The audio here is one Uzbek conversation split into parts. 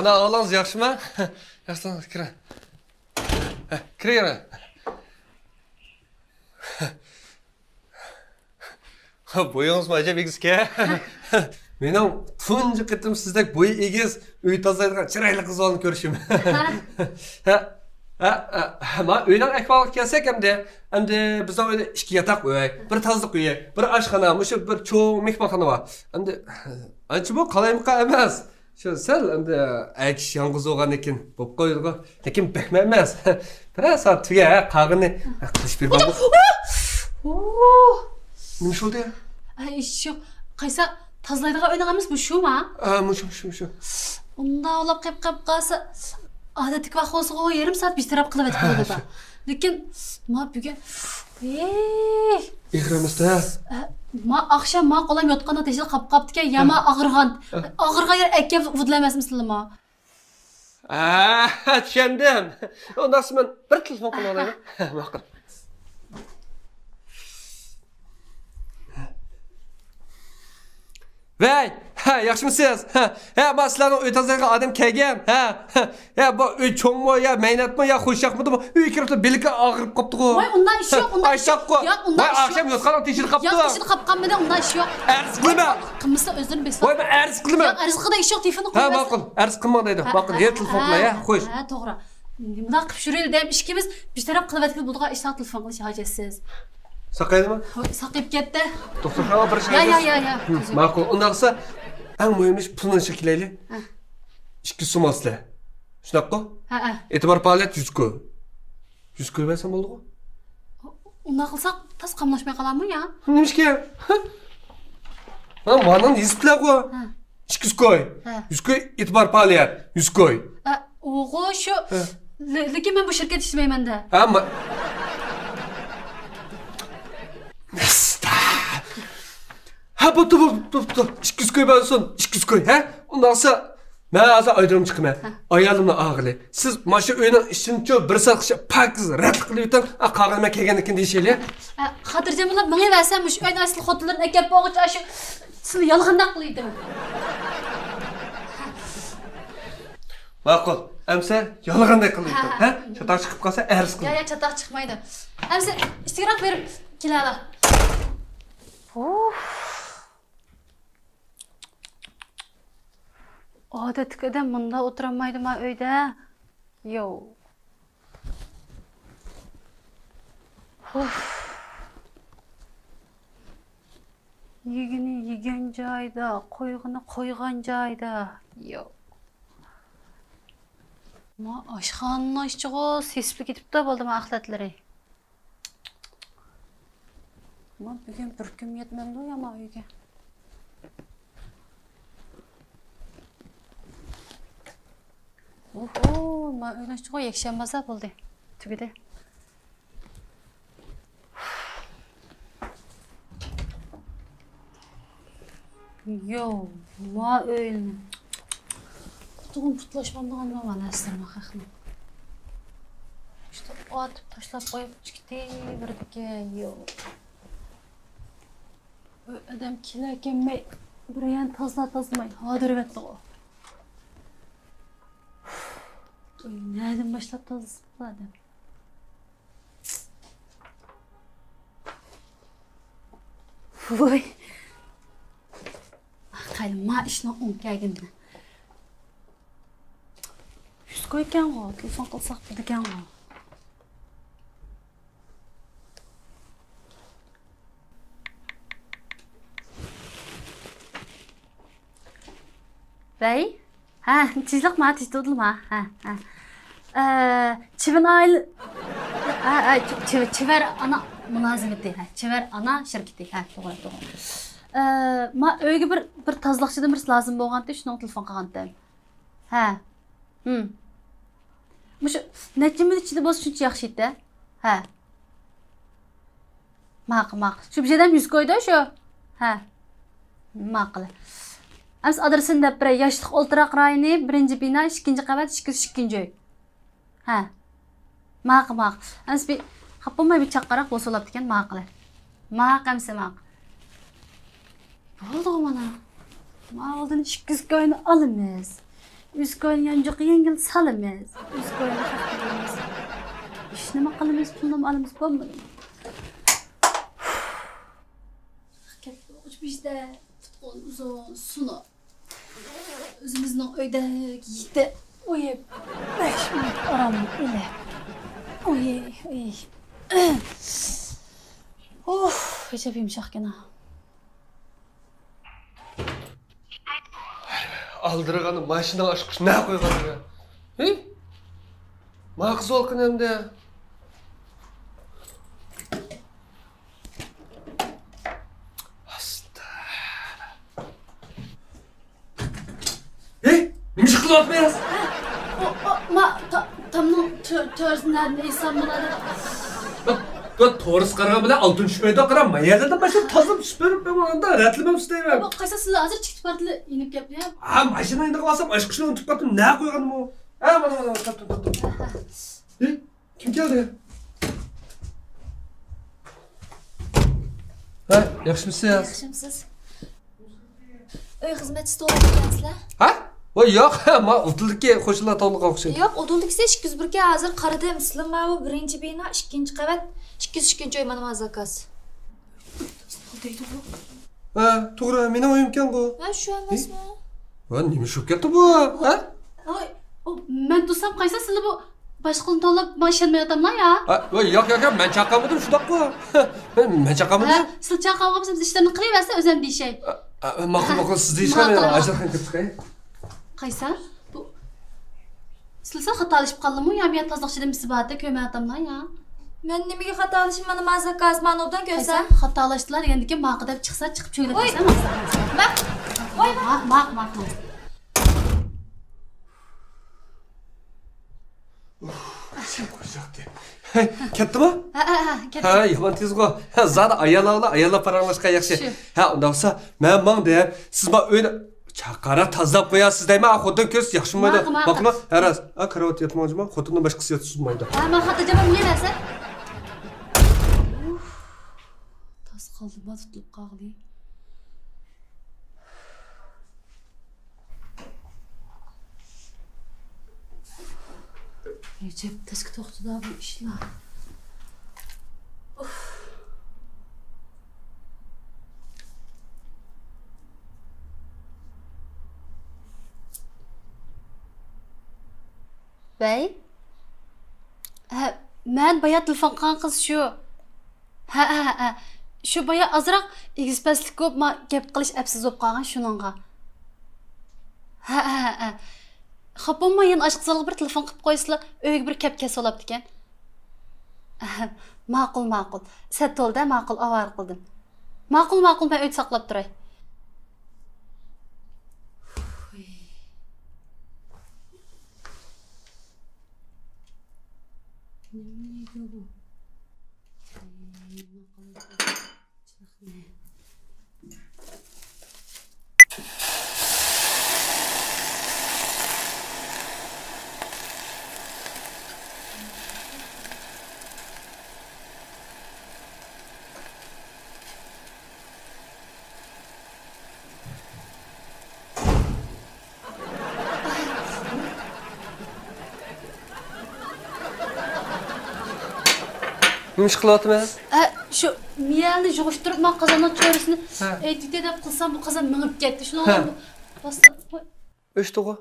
Ana ağlanız yaxşı mı? Yaxşılanız kire. Kire yere. Boyunuz mu acaba egizke? Benim tuncu kıtım sizdek boyu egiz, uy tazaydıgan çıraylı kız olun görüşüm. Ma uydan ahvalık kelsek hem de bizden öyle iki yatak uy, bir tazlık uy, bir aşkhana, bir çoğu mehmanxana var. Hem de anca bu kalayımqa emas. Şu sel hem de aykiş yalnız olgan ekin, bop koyulga, lekin bekme emas. Biraz saat tüye qağını qilish bir babo. Nima bo'ldi ya? Shu qaysa tozlaydigan o'ynag'imiz bu shumi? Shu. Unda olib qilib qolsa, odatdagi vaqtga yarim soat betaraf qilib o'tib qoladi. Lekin ma bugun Ehramizda. Ma akşam ma qo'lim yotganda teshib qolib-qolibdi-ku, yama og'irgan. Og'irgan yer akka vudlamasmisizmi? Tushundim. Undan men bir telefon qilib olaymi? Ma'qul. Vay, yaxshimisiz? Ben sizlarning uy tozalagan odam kelgan. Bu uy cho'ngmi yo, maynatmi yo, xo'shaqmidi bu? Uy kirib belga og'rib qopdi-ku. Voy, undan ish yo'q, undan ish yo'q. Yo'q, undan ish yo'q. Akşam yotqanda teshib qopdi. Yo'q, teshib qopqanmidi, undan ish yo'q. Arz qilma. Qilmasa o'zini besla. Voy, men arz qilma. Yo'q, arz qilda ish yo'q, telefonni qo'ymas. Ma'qul, arz qilma deydi. Ma'qul, yer telefon qila ya, qo'sh. To'g'ri. Bunda qilib shurayli deb ishimiz betaraf qilib o'tib bo'lgan ishlar telefon qilish hojatsiz. Saqaydimi? Saqib ketdi. Doktorxonaga bir şey. Ya. Ma'qul. Undaqsa en mühimi pulni shaklayli. 2 so'm asli. Shunaqmi? E'tibor faoliyat 100 ku. 100 ku versam bo'ldi-ku. Unda qilsak tas qamlashmay qolarmi ya? Nimishga? Mana yiziblar-ku. 200 koy. 100 koy e'tibor faoliyat 100 koy. O'g'o shu. Lekin men bu shirkat ishlayman-da. Bu 200 koy olsun, 200 koy, Ondan sonra ben azı aydırım çıkma. Ayalımla ağırlı. Siz maşı oyunun işini çok bir saat kışa pakiz, rahat kılıyordun. Kağılma kelgenlikin deyişeyle. Xatircem olab, bana versen şu oyun asıl xotinlarını ekep boğucu aşı sizni yalğanda qiliydim. Ma'qul. Amsa yalğanda qiliydim, Çataq chiqib qolsa arz qil. Ya, çataq chiqmaydi. Amsa istiroq berib keladi. Odatdagi odam bunda o'tirolmaydimi uyda? Yo'q. Yegini yegan joyda, qo'yg'ini qo'ygan joyda. Yo'q. Ma oshxona ishchig'i sesib ketibdi bo'ldimi axlatlari. Ma bugun bir kun yetmamdi yama uyga. Ma o'ylashchiqo yakshanbasa bo'ldi. Tugidi. Yo, ma o'ylni. Tuğum pırtlaşmandan ama neslerime xaqni. İşte atıp taşlap koyup çıktı birdike yok. Adam kilerken buraya tazlamay. Hadır etti o. Nereden başlap tazlasın adam? Vay. Qayli ma ishni o'nkaginni. Yuz qo'ygan o, telefon qilsak bilgan o. Bey? Tizlik ma, tizdudulma. Çivin aile... Çiver ana mülazimeti. Çiver ana şirketi. Doğru. Ma öyle bir tazlıqçıdan birisi lazım bolğanda şunu telefon qilgandim. Muş neçimiz içinde boz şuncha yaxshi edi. Ma'qul. Shu bijadan 100 qo'ydi shu. Ma'qul. Ams adresini deb bir yoshliq o'ltiraq rayoni, 1-bino, 2-qavat, 202 uy. Ma'qul. Ams bir xapolmay bir chaqaraq bo'solab ekan ma'qul. Ma'qamsa ma'qul. Bo'ldi mana. Ma oldin 200 qo'yni olamiz. Üskoyun yancık yengil salımız. Üskoyun hakkımız. İşte mi kalımız, pulunu alımız bombalı. Bizde futbol uzun, sunu. Özümüzün öyde gitti. Oye, 5 minut aramı ile. Oye. Of, hiç yumuşak gene. Aldırğanı maşina aşkış ne koygan ya? He? Ma kız olkun hem de. Nimişik kız atmayız? Tamam, törüsünden neysen bunları. Ben torus karıga bile altın şüpheyde kıram. Mayada başım tazım süpürüp ben onda rahatlamam isteyemem. Ama kaysa size hazır çıktı partili inip geldi ya. Ha maşina indi kalsam aşkışını unutup kaldım. Ne koyganım o? Ha bana kaptım. Kim geldi? Ha yakışmışsınız. Yakışımsız. Öy hizmetçisi olarak gelsizler. Ha? Voy yok ama udildikka qo'shillar to'liq o'xshaydi. Yo'q, udildiksa 201 ga hozir qarada Muslim bu birinchi bino, ikkinchi qavat, 202 uy mana bu zakaz. Ha, to'g'ri, mening o'yimkan bu. Ha, shu emasmi? Va, nima shu ketdi bu? Ha? Ay, men tursam qaysa sizlar bu boshqani tanlab mashinamayapman ya. Ha, voy yo'q, men chaqamadim shundoq-ku. Men chaqamadim. Siz chaqamoqsiz, biz ishlarni qilaversa o'zim deyishay. Ma'qul, siz deyishgan men ajraqan ketdi. Qaysa? Bu sizlar xatalashib qaldimmi? Ya men tozliqchidan misbatda ko'mayapman ya. Men nimaga xatalashim? Mana mazakaz manobdan ko'rsam. Xatalashdilar, endi ma'qi deb chiqsa, chiqib cho'ylab qo'ysam. Bak. Voy, maq. Sen qo'yjaqdi. Ketdimi? Ha, ketdi. Ha, yomon tezgo. Zada ayala paranglashqa yaxshi. Ha, unda bo'lsa, men mang deb, siz men uyni chaqara tozalab qo'yasiz deyman. Xotin ko'z yaxshimaydi. Baqma, haras. Karavot yotmoqchiman. Xotindan boshqasi yotishmaydi. Ha, men xotirjamam yeyversa. Tas qoldi, tutilib qoldi. Recep tezki to'xtadi bu ishlar. Bey? Men baya telefon qilgan qiz shu. Ha. Shu baya azroq egizpaslik ko'p, men gap qilish absiz bo'lib qolgan shuningga. Ha. Xapommayin aşqızalıq bir telefon qilib qo'ysizlar, uyga bir kepka solabdi ekan. Ma'qul. Satolda ma'qul avar qildim. Ma'qul, men uyda saqlab turay. Nima bu? Nima ish qilyapsiz? Shu miyalni yig'ishtirib, men qozonning cho'risini aytdi deb qilsam, bu qozon minib ketdi. Shuni bosib. O'shdigi.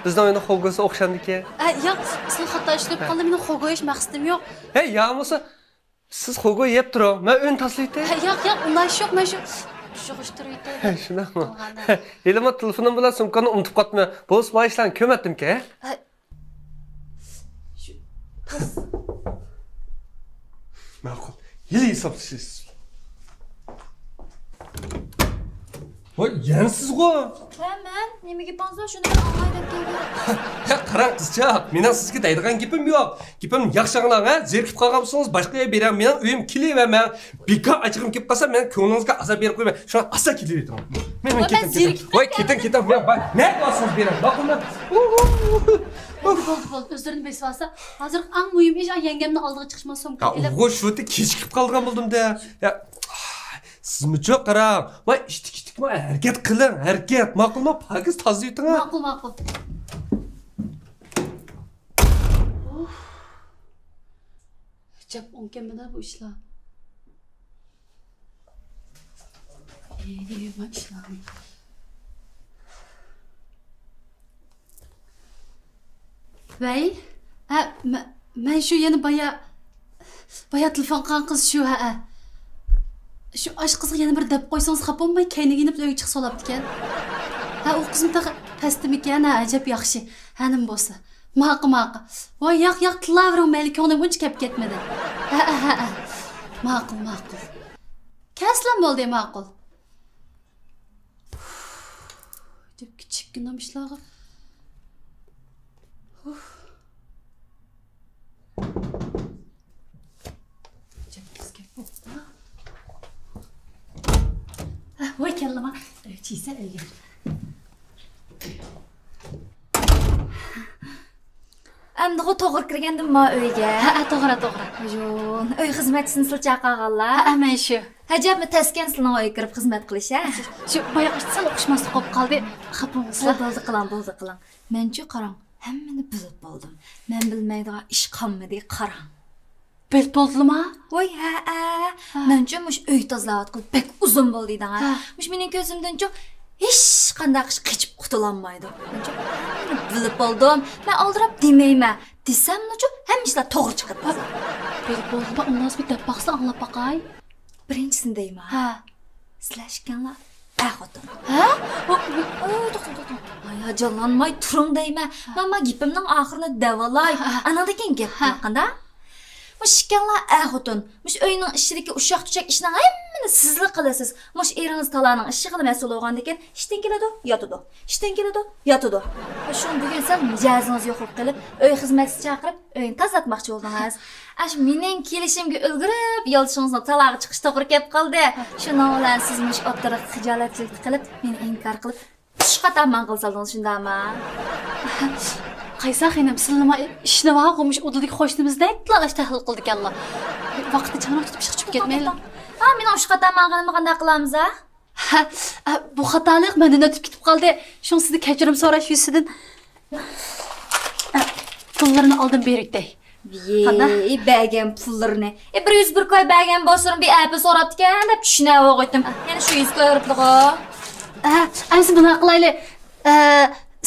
Bizning o'yinda xo'gosi o'xshandiki. Yo'q, siz xato ishlab qoldim. Mening xo'go yeyish maqsadim yo'q. Hey, ya'misa siz xo'go yeb turing. Men o'yin taslaydi. Yo'q, unday yo'q. Men shu yig'ishtirib. Shunaqmi? Elima telefonim bilan sumkani unutib qoldim. Bo'z bu ishlarni ko'matdim-ki. Ma'qul. Yili hisoblaysiz. Voy, yansiz-ku. Men nimaga pansa shuni anlay deb keldim. Qarang qizcha, mening sizga deydigan gapim yo'q. Gapim yaxshigina, zerikib qolgansiz, boshqaga beraman. Mening uyim kilaverman. Bekor achig'im kelib qolsa, men ko'nglingizga azab berib qo'yman. Shuni asa kilaverdim. Men keting. Voy, keting. Men ne qilasiniz beraman? Ma'qulmi? Bo'ldi. O'zlarini besvasa, hozir eng muhim ish yangamni oldiga chiqishma so'mka ilib. O shu yerda kechikib qolgan bo'ldim-da. Sizmi çok qarang. Ma ishtik ma harakat qiling, harakat. Ma'qulmi? Pakiz toza yuting. Ma'qul. Acab o'nkamida bu ishlar. Nima ishlar? Vay, men shu yana baya telefon qilgan qiz shu ha. Shu ash qizga yana bir deb qo'ysangiz xafa bo'lmay, kayniga inib uyga chiq solabdi ekan. Ha, u qizim taqa pastmi ekan, ajab yaxshi. Hanim bo'lsa. Ma'qul. Voy, yoq, tilavering, mayli ko'nglim buncha kep ketmadi. Ha. Ma'qul. Kaslan bo'ldi, ma'qul. Deb kichikgina ishlarga. Voy kallama, chiysa o'ygan. Endi o to'g'ri kirgandim-mi uyga? Ha, to'g'ri. Jon, uy xizmatchisini sil chaqirganlar. Ha, men shu. Hajabmi taskan silni uyga kirib xizmat qilish, ha? Shu boya sal o'xshamaslik qolib qoldi. Xafa bo'lsizlar. Bo'ldi qiling. Men-chi qarang, hammani bilib bo'ldim. Men bilmaydigan ish qolmadi, qarang. Bel bo'ldimi? Voy, ha. Men-chi mush uy tozalab qilib bek uzun bo'ldi-da. Mush mening ko'zimdan-chi hech qanday qish qichib qutulanmaydi. Men-chi bilib bo'ldim. Men oldirab demayman. Desam-chi, hamma ishlar to'g'ri chiqadi. Bel bo'ldimi? Undan bir deb baqsa anglab baqay. Birinchisini deyman. Ha. Sizlashganlar xotin. Ha? To'xta. Ay, jonlanmay turing deyman. Men gapimning oxirini davolay. Anadan gap qanda? Mushkanlar xotin. Mush uyning ishidagi ushaq-tushaq ishni hammani sizlar qilasiz. Mush eringiz talaning ishiga mas'ul bo'lgandan keyin ishdan keladi, yotadi. Shu bugun sen mijozingiz yo'qib qilib, uy xizmatchisi chaqirib, uyni tozatmoqchi bo'ldingiz. Ash mening kelishimga ulgurib, yo'lishingizni talog'i chiqish to'g'ri kelib qoldi. Shundan bilan siz mush o'ttirib xijolatchilik qilib, meni inkor qilib, tushqatamman qilsangiz shundami? Qaysa xinam silma ishni vaqo'mish o'dildagi qo'shnimizda itlalash tahlil qildik Allah. Vaqtni chanoq tutib chiqib ketmayli. Ha, men o'shqatamman qanday qilamiz, ha? Bu xatolik mendan o'tib ketib qoldi. Shu sizni kechirim so'rash yuzidan. Pullarni oldim berikday. Qanday bergan pullarni? 101 koy bergan bo'lsin, bir api so'rabdi-kan deb tushunib o'qitdim. Yana shu 100 koy uribdi-ku. Aysi buni qilayli.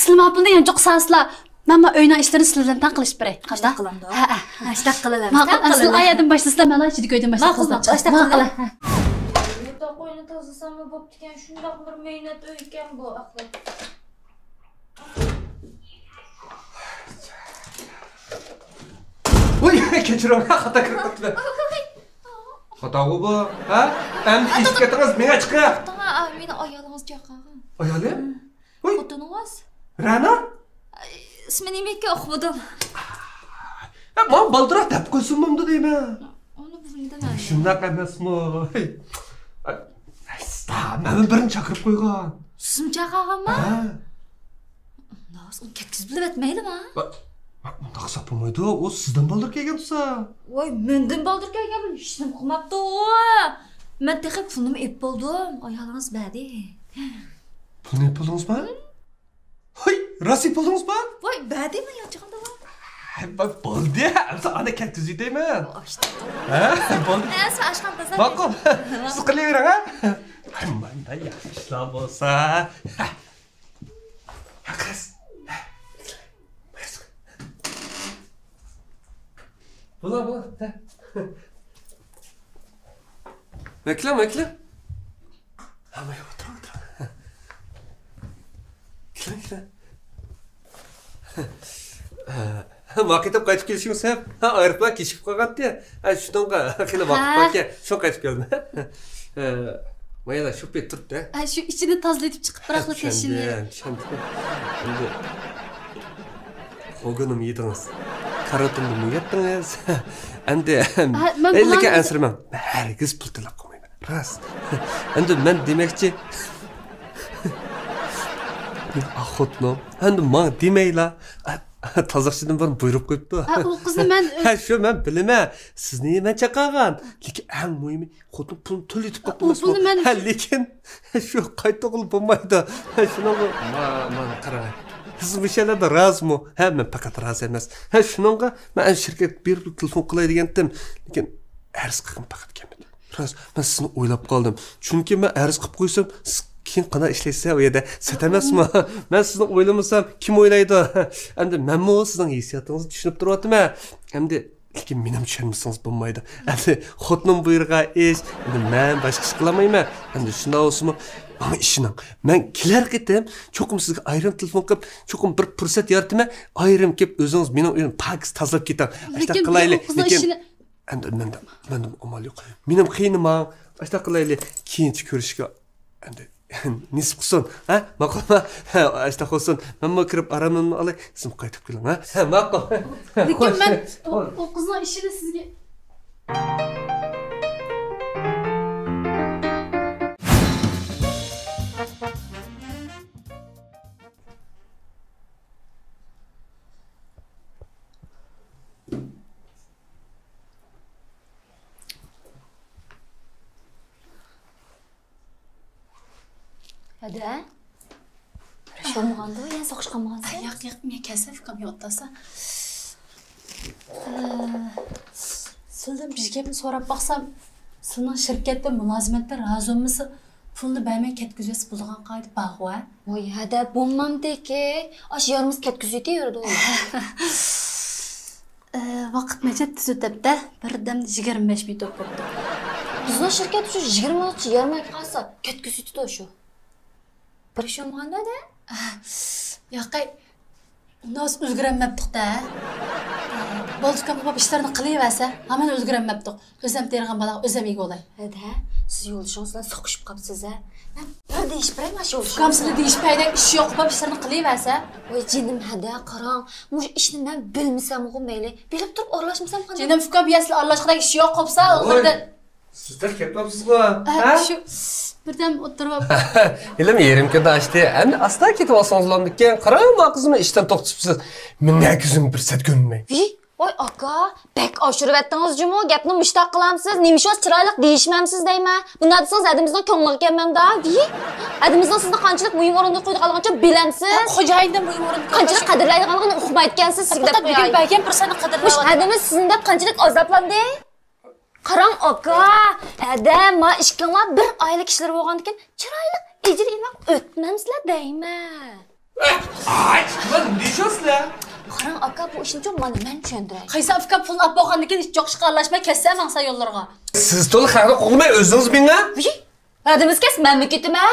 Silma pulni yana jo'qsasizlar. Mana uyning ishlarini sizlardan tan qilish kerak. Qashta qilamdi? Ha, qashta qilaman. Asl ayadan boshlasizlar, mana ichida ko'ydim boshlasizlar. Qashta qilaman. Yo'q, qo'yni tozasam bo'pti-kan, shundoq bir mehnat uy ekan bu axir. Voy, kechiring, xato kirib ketdi. Xatomi bu? Ha? Endi ishga ketiringiz, menga chiqing. Meni ayolingiz chaqirgan. Ayoli? Voy, Xotiningiz? Ra'no? İsmini nima o'qidim? Men baldiroq deb qo'ysinmamdi deyman. Uni bildim. Shunaqa emasmi? Men birini chaqirib qo'ygan. Sizmi chaqirganmi? Ha. Nos, uni ketkizib bilib etmaydimi? Unda hisob bo'lmaydi. O sizdan baldir kelgan tursa. Voy, mendan baldir kelgan hech nima qilmabdi. Men texib pulni ep bo'ldim. Ayolingiz badi. Pulni pulingizmi? Hoy, rasi pulingizmi? Voy, badimi yo'qchig'imda? Bak bo'ldi. Ana ketkizib deyman. Ha? Bo'ldi. Sen ashqan qilsan. Ma'qul. Siz qilavering, ha? Manda yaxshi ishlar bo'lsa. Qiz. Bo'la. Bekla. Ama otur. Kira. Maketib qaytib kelishimiz ham. Aeroplan kechikib qolgandi. Shunga xila vaqt borki, shu qaytib keldim. Mayda shu pet turibdi. Shu ichini tozlatib chiqib biraqli tashini. Endi Xo'ganim yedingiz. Karotimni yedingiz. Endi elga ansirman. Hargiz pul talab qilmayman. Rost. Endi men demoqchi Axotno. Endi men demaylar. Тазақшыдан бұрын бұйрып қойыпты. Ол қызны мен Şu мен біліме, сізні мен чақаған. Лекен әң мұйымы, қотын пұлын төл етіп қоптыңыз Ол мен Лекен, şu қайта қылып болмайды. Şunanғы, ман қарағай. Siz bir şeylerde razı mı? He ben fakat razı emez. He şununla ben şirket bir telefon kılay degendim. Lekin arz qilgim fakat kelmedi. Raz ben sizni o'ylab qoldim. Chunki men arz qilib qo'ysam, siz keyin qana ishlaysa u yerda sat emasmi? Men sizni o'ylamasam kim o'ylaydi? Endi menmi sizning hissiyotingizni tushunib turyapman. Endi lekin menim tushunmasangiz bo'lmaydi. Endi xotnim buyurgan ish, endi men boshqa ish qilmayman. Endi shunday bo'lsinmi? Ama işinin, ben kiler gittim, çokum sizge ayrım telefon kıp, çokum bir fırsat yaratıma, ayrım kip, özünüz benim oyun pakis tazlap gitem. İşte kılaylı, lekin, mendim amal yok. Benim kıyınım ağam, işte kılaylı, kiyinci görüşke, nisip kusun, ha? Maqılma, işte olsun, ben mi kirip aramını alay, sizim kaytıp gelin, ha? Maqıl. Lekin ben o kızın işini sizge... Hadi. Bir şey olmagandı, yani soqışqanmagansın. Yo'q, men kasafkam yo'qtasa. Sizdan bir gapni so'rab baqsam, sizning shirkatda mulozimatda razı olmasa, pulni bermay ketkizasiz bo'lgan qoida bor-ku. Voy, hada bo'lmamdiki. Aş yarımız ketkiziydi yurdi o. Vaqt necha tez o'tadi-da, birdan 25 ming to'p bo'ldi. Bizning shirkat uchun 20 minut yarmay qolsa, ketkiziydi o shu. Bir şey olmaganda da? Yo'q, Undan o'zgarmabdiq-da. Boldikan baba ishlarni qilaversa, hamon o'zgarmabdiq. O'zim tergan bola o'zim yega olay. Hada, siz yo'lishingizdan bilan soqishib qolibsiz-a. Men bir deyish biray mana shu yo'lishim. Kamsini deyishpayda ish yo'q, baba ishlarni qilaversa. Voy jinim, hada, qarang. Bu ishni men bilmasam-ku mayli. Bilib turib aralashmasam qanday? Jinim fukam yasli aralashqidagi ish yo'q qolsa, o'g'irda. Sizler keptopsizmi? Shu birdan o'tirib. Elim yerimga dashti. Endi asta ketib olsangiz-lamdikan, qarang, qizimni ishdan to'xtatibsiz. Menga ko'zim bir sat ko'nmay. Voy aka, bek oshirib etdingiz-jumu, gapni mushtaq qilamsiz. Nimishoz chiroyli deyishmamsiz deyman. Bunday desangiz adimizning ko'ngliga kelmamda. Adimizning sizni qanchalik muhim o'ringa qo'yganligincha bilamsiz. Xo'jayindan muhim o'ringa qanchalik qadrlaydiganligini uqmay ekansiz. Siz deb bugun bergan pursatni qadrlayapsiz. Adimiz sizni deb qanchalik azoblandi. Qarang aka, adam ma ishkanglar bir oylik ishlar bo'lgandan keyin chiroyli ijr ilmoq o'tmamsizlar deyman. Ay, nima deyapsizlar? Qarang aka, bu ishni uchun mana men tushundiray. Qaysi afkam pul olib bo'lgandan keyin hech yo'q aralashmay kessa mangsa yo'llarga. Siz to'liq haqni qo'yilmay o'zingiz menga? Adimiz kesmanmi ketma?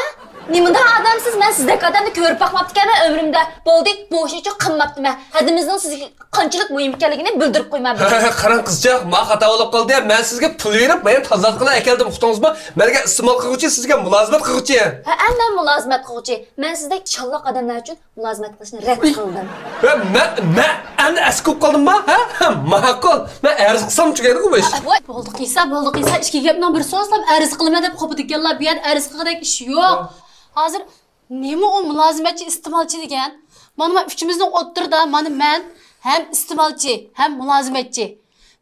Nimada adamsiz, men sizdek odamni ko'rib boqmabdikaman ömrümdə. Bo'ldi, bu ish uchun qimmatmi? Hadimizning sizga qanchalik muhim ekanligini bildirib qo'ymadim. Qarang qizcha, men xato bo'lib qoldi. Men sizga pul berib, men tozalab qilib akeldim, uqdingizmi? Menga iste'mol qiluvchi, sizga mulozimat qiluvchi. Men mulozimat qiluvchi. Men sizdek challoq odamlar uchun mulozimat qilishni rad qildim. Men endi askub qoldimmi? Ha? Ma'qul. Men arz qilsam tugaydi-ku bu ish. Bo'ldi qiysa, ishga gapdan bir so'zlab arz qilma deb qo'pidiganlar, bu yer arz qilgandek ish yo'q. Hozir nima o mulozimatchi iste'molchi degan? Mana uchimizning o'ttirda, mana men ham iste'molchi, ham mulozimatchi.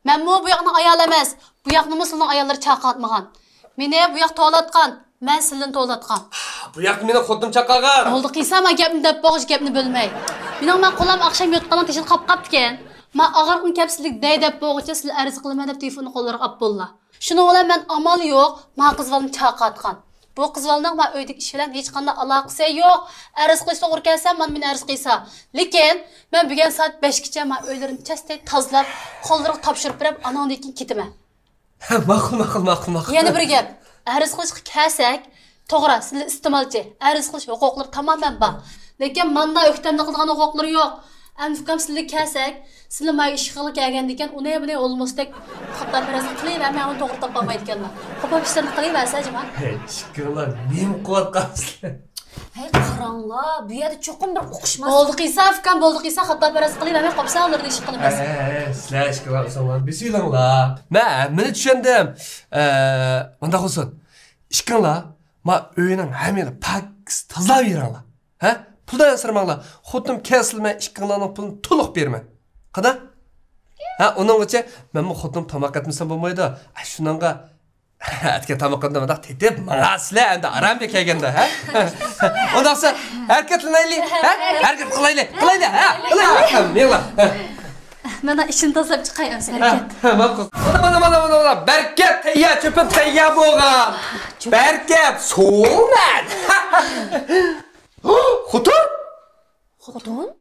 Men bu yoqni ayol emas, bu yoqni sizning ayollar chaqatmagan. Meni bu yoq to'latgan, men sizlarni to'latgan. Bu yoqni meni xotim chaqagan. Bo'ldi qiysa, men gapni deb bo'g'ish gapni bilmay. Men qo'lim oqshom yotgandan teshin qapqaptikan. Men og'riqni kapsizlik day deb bo'g'icha sizlar arz qilaman deb telefonni qo'llariga olib bo'ldi. Shuning bilan men amal yo'q, men qizvalni chaqatgan. Bu qizvalning men uydagi ish bilan hech qanday aloqasi yo'q. Arz qilish to'g'ri kelsa, men arz qilsa. Lekin men bugun soat 5 gacha men uylarimni chastay tozalab, qo'llariga topshirib berib, anandan keyin ketaman. Ma'qul. Yana bir gap. Arz qilishga kelsak, to'g'ri, sizlar iste'molchi, arz qilish huquqlari tamoman bor. Lekin menda o'ktamda qilgan huquqlari yo'q. Anfukam sizlar kelsak, sizlar men ish qilib kelgandan keyin uni bilan olmasdak xato biraz qilayman, men uni to'g'ri topolmaydi ekanman. Qo'pol ishlarni qilaversa, jima. Shukronlar, nim quvvatqasizlar. Hey qaranglar, bu yerda cho'qim bir o'qishmas. Bo'ldi qiysa, afkam bo'ldi qiysa, xato biraz qilavermay qopsa, ularni ish qilamiz. Sizlar ish qilasizlar, bismillah. Men tushundim. Manda qo'ysin. Ishqinglar, men uyning hammani pak tozalab beringlar. Ha? Puldan sirmanglar. Xotim kesilmay ishqinglarning pulini to'liq to'q berman. Qana? Ha, onun için ben bu xotinim tamak etmesem bo'lmaydi. Shuningga atga tamoqqa nima tetib, ma'asla endi aramga kelganda, ha? Ondaqsa harakatlanaylik, ha? Harakat qilaylik, ha? Qilaylik. Mana ishini tashlab chiqay o'zi harakat. Ma'qul. Mana. Berkat tayyor, cho'pib tayyor bo'lgan. Berkat, so'lman. Xotin? Xotin?